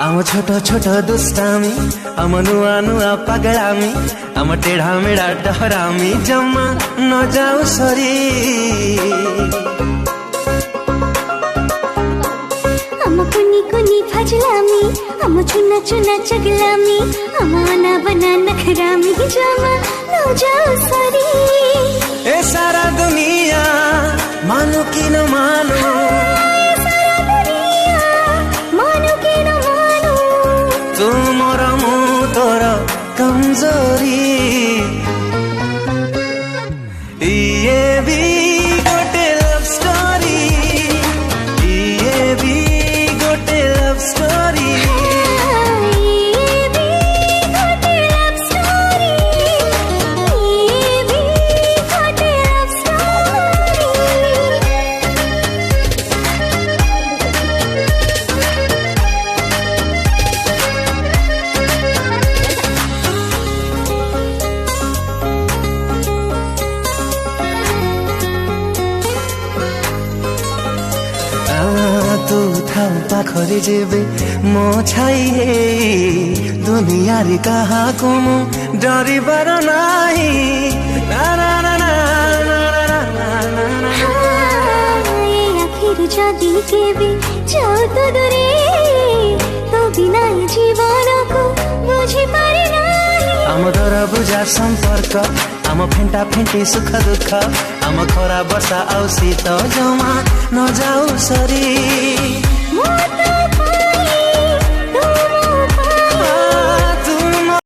आम छोट छोट दुष्टामी आम नुआ नुआ पगड़ामी आम टेढ़ा मेढ़ा डहरामी जमा न जाऊ सरी आम कुनी कुनी फजलामी आम चुना चुना चगलामी आम आना बना नखरामी जमा न जाऊ सरी ए सारा दुनिया मानो कि न मानो तुमर मुँह तोर कमजोरी ये भी गोटे लव स्टोरी ये भी गोटे लव स्टोरी तू था पाखरे जेबे मो छाई दुनिया रे कहा को मो डरी बर नाही ना ना ना ना ना ना ना ना आखिर जदि केबे जाओ तो दूरे तो बिना जीवन को बुझी पारे नाही आम दर बुझा संपर्क आम फेंटा फेंटी सुख दुख आम खरा वर्षा आउ शीत जमा न जाऊ सरी